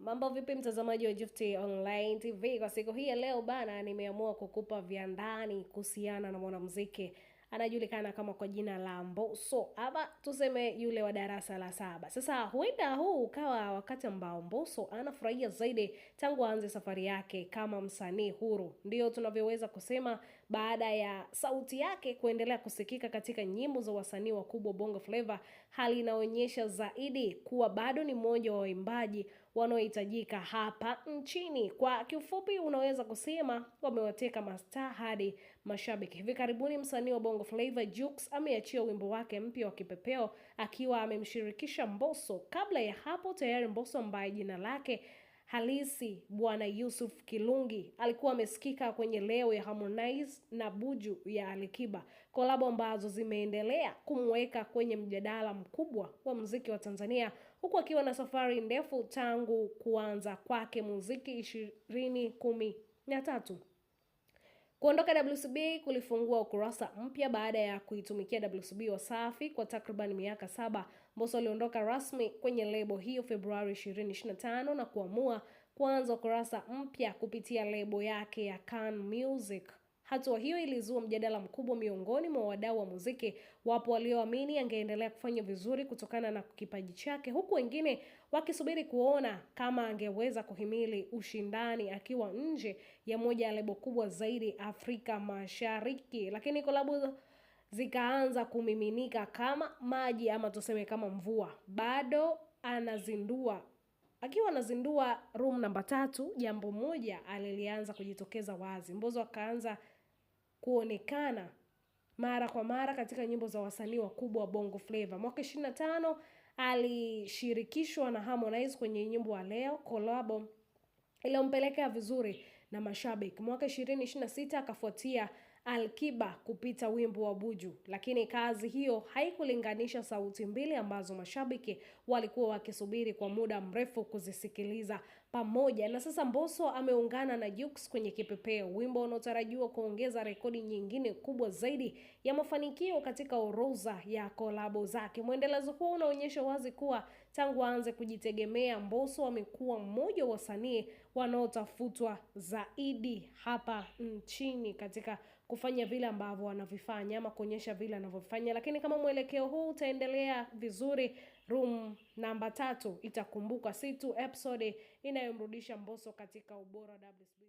Mambo vipi mtazamaji wa Gift Online TV? Kwa siku hii ya leo bana, nimeamua kukupa vya ndani kuhusiana na mwanamuziki anajulikana kama kwa jina la Mbosso, ama tuseme yule wa darasa la 7. Sasa huenda huu ukawa wakati ambao Mbosso anafurahia zaidi tangu aanze safari yake kama msanii huru. Ndio tunavyoweza kusema baada ya sauti yake kuendelea kusikika katika nyimbo za wasanii wakubwa Bongo Flava, hali inaonyesha zaidi kuwa bado ni mmoja wa waimbaji wanaohitajika hapa nchini. Kwa kiufupi unaweza kusema wamewateka mastaa hadi mashabiki. Hivi karibuni msanii wa Bongo Flava Jux ameachia wimbo wake mpya wa Kipepeo akiwa amemshirikisha Mbosso. Kabla ya hapo tayari Mbosso ambaye jina lake halisi Bwana Yusuf Kilungi alikuwa amesikika kwenye Leo ya Harmonize na Buju ya Alikiba, kolabo ambazo zimeendelea kumweka kwenye mjadala mkubwa wa muziki wa Tanzania, huku akiwa na safari ndefu tangu kuanza kwake muziki 2013. Kuondoka WCB kulifungua ukurasa mpya baada ya kuitumikia WCB Wasafi kwa takriban miaka 7. Mbosso aliondoka rasmi kwenye lebo hiyo Februari 2025 na kuamua kuanza ukurasa mpya kupitia lebo yake ya Can Music. Hatua hiyo ilizua mjadala mkubwa miongoni mwa wadau wa muziki. Wapo walioamini angeendelea kufanya vizuri kutokana na kipaji chake, huku wengine wakisubiri kuona kama angeweza kuhimili ushindani akiwa nje ya moja ya lebo kubwa zaidi Afrika Mashariki. Lakini kolabo zikaanza kumiminika kama maji, ama tuseme kama mvua. Bado akiwa anazindua Room namba 3, jambo moja alilianza kujitokeza wazi. Mbosso akaanza kuonekana mara kwa mara katika nyimbo za wasanii wakubwa wa Bongo Flava. Mwaka 25 alishirikishwa na Harmonize kwenye nyimbo wa Leo, collabo iliyompeleka vizuri na mashabiki. Mwaka 2026 akafuatia Alikiba kupita wimbo wa Buju, lakini kazi hiyo haikulinganisha sauti mbili ambazo mashabiki walikuwa wakisubiri kwa muda mrefu kuzisikiliza pamoja. Na sasa Mbosso ameungana na Jux kwenye Kipepeo, wimbo unaotarajiwa kuongeza rekodi nyingine kubwa zaidi ya mafanikio katika orodha ya kolabo zake. Mwendelezo huu unaonyesha wazi kuwa tangu aanze kujitegemea, Mbosso amekuwa mmoja wa wasanii wanaotafutwa zaidi hapa nchini katika kufanya vile ambavyo wanavifanya ama kuonyesha vile anavyofanya. Lakini kama mwelekeo huu utaendelea vizuri, Room namba 3 itakumbuka si tu episode inayomrudisha Mbosso katika ubora WCB.